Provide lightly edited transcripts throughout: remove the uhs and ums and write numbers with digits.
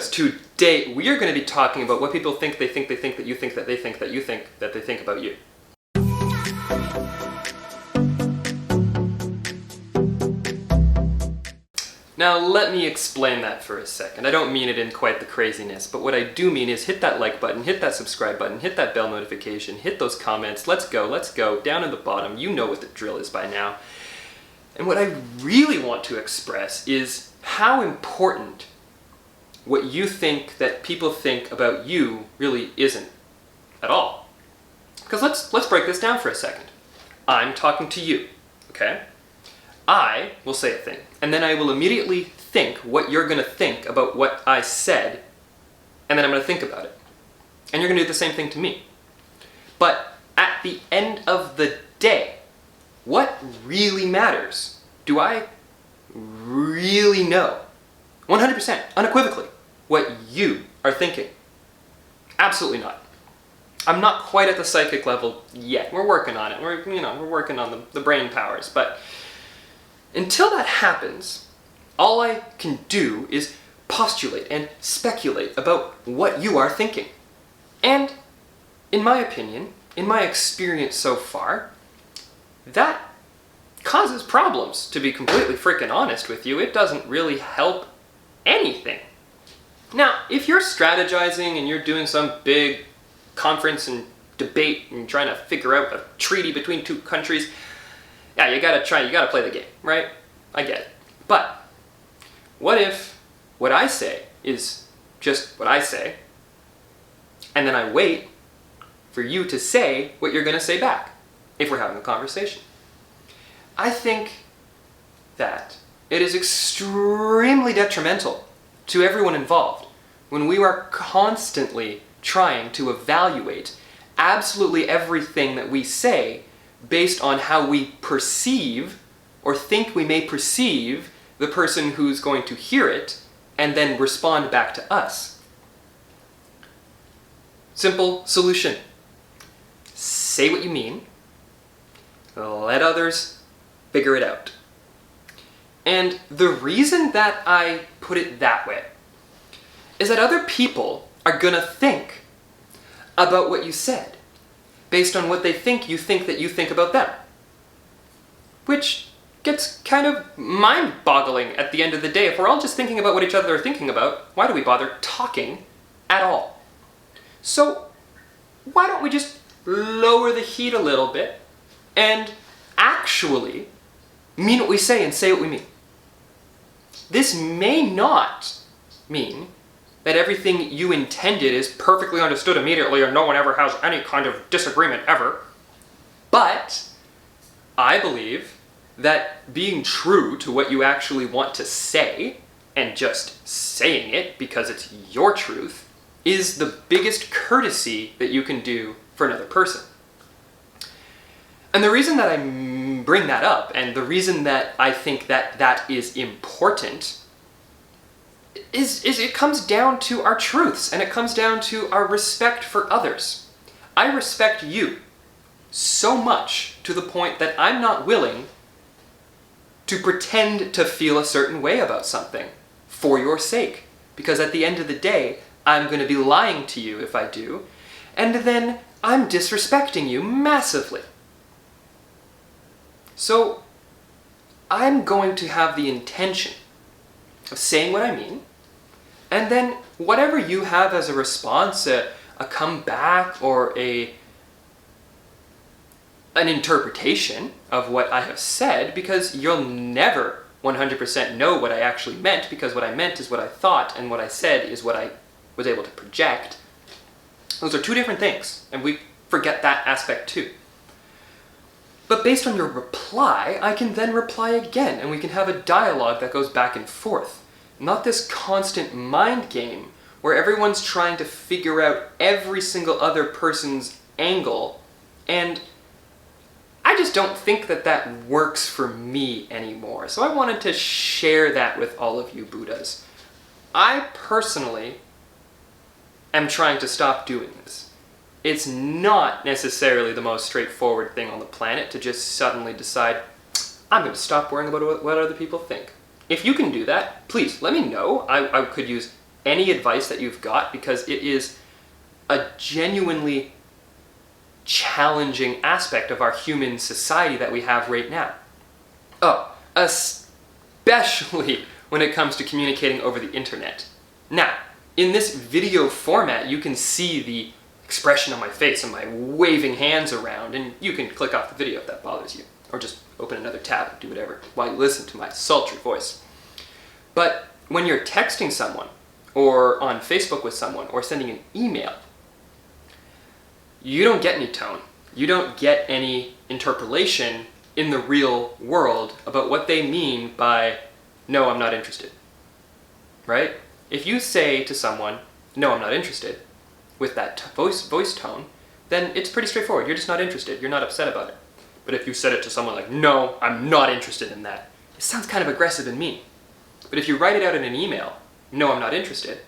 Buddhas. Today we are going to be talking about what people think that you think that they think that you think that they think about you. Now let me explain that for a second. I don't mean it in quite the craziness, but what I do mean is hit that like button, hit that subscribe button, hit that bell notification, hit those comments, let's go, down in the bottom. You know what the drill is by now. And what I really want to express is how important what you think that people think about you really isn't at all. Because let's break this down for a second. I'm talking to you, okay? I will say a thing, and then I will immediately think what you're going to think about what I said, and then I'm going to think about it. And you're going to do the same thing to me. But at the end of the day, what really matters? Do I really know, 100%, unequivocally, what you are thinking? Absolutely not. I'm not quite at the psychic level yet. We're working on it. We're working on the brain powers, but until that happens, all I can do is postulate and speculate about what you are thinking. And in my opinion, in my experience so far, that causes problems, to be completely freaking honest with you. It doesn't really help anything. Now, if you're strategizing and you're doing some big conference and debate and trying to figure out a treaty between two countries, yeah, you gotta play the game, right? I get it. But what if what I say is just what I say, and then I wait for you to say what you're gonna say back, if we're having a conversation? I think that it is extremely detrimental to everyone involved when we are constantly trying to evaluate absolutely everything that we say based on how we perceive or think we may perceive the person who's going to hear it and then respond back to us. Simple solution. Say what you mean. Let others figure it out. And the reason that I put it that way is that other people are gonna think about what you said based on what they think that you think about them. Which gets kind of mind-boggling at the end of the day. If we're all just thinking about what each other are thinking about, why do we bother talking at all? So why don't we just lower the heat a little bit and actually mean what we say and say what we mean? This may not mean that everything you intended is perfectly understood immediately and no one ever has any kind of disagreement ever. But I believe that being true to what you actually want to say and just saying it because it's your truth is the biggest courtesy that you can do for another person. And the reason that I bring that up and the reason that I think that that is important is it comes down to our truths and it comes down to our respect for others. I respect you so much to the point that I'm not willing to pretend to feel a certain way about something for your sake. Because at the end of the day, I'm going to be lying to you if I do, and then I'm disrespecting you massively. So I'm going to have the intention of saying what I mean, and then whatever you have as a response, a comeback or an interpretation of what I have said, because you'll never 100% know what I actually meant, because what I meant is what I thought, and what I said is what I was able to project. Those are two different things, and we forget that aspect too. But based on your reply, I can then reply again, and we can have a dialogue that goes back and forth. Not this constant mind game where everyone's trying to figure out every single other person's angle, and I just don't think that that works for me anymore. So I wanted to share that with all of you Buddhas. I personally am trying to stop doing this. It's not necessarily the most straightforward thing on the planet to just suddenly decide, I'm going to stop worrying about what other people think. If you can do that, please let me know. I could use any advice that you've got, because it is a genuinely challenging aspect of our human society that we have right now. Oh, especially when it comes to communicating over the internet. Now, in this video format, you can see the expression on my face and my waving hands around, and you can click off the video if that bothers you, or just open another tab and do whatever while you listen to my sultry voice. But when you're texting someone, or on Facebook with someone, or sending an email, you don't get any tone. You don't get any interpolation in the real world about what they mean by, no, I'm not interested. Right? If you say to someone, no, I'm not interested, with that voice tone, then it's pretty straightforward. You're just not interested. You're not upset about it. But if you said it to someone like, no, I'm not interested in that, it sounds kind of aggressive and mean. But if you write it out in an email, no, I'm not interested,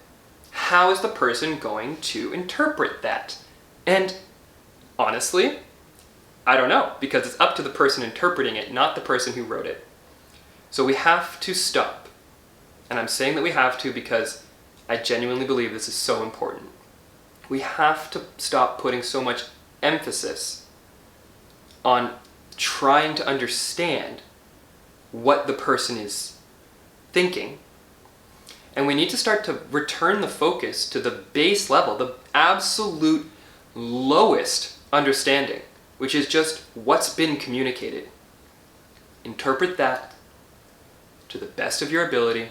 how is the person going to interpret that? And honestly, I don't know, because it's up to the person interpreting it, not the person who wrote it. So we have to stop. And I'm saying that we have to because I genuinely believe this is so important. We have to stop putting so much emphasis on trying to understand what the person is thinking. And we need to start to return the focus to the base level, the absolute lowest understanding, which is just what's been communicated. Interpret that to the best of your ability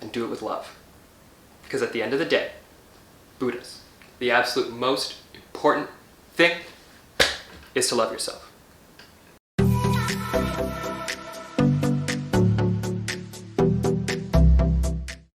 and do it with love. Because at the end of the day, Buddhas, the absolute most important thing is to love yourself.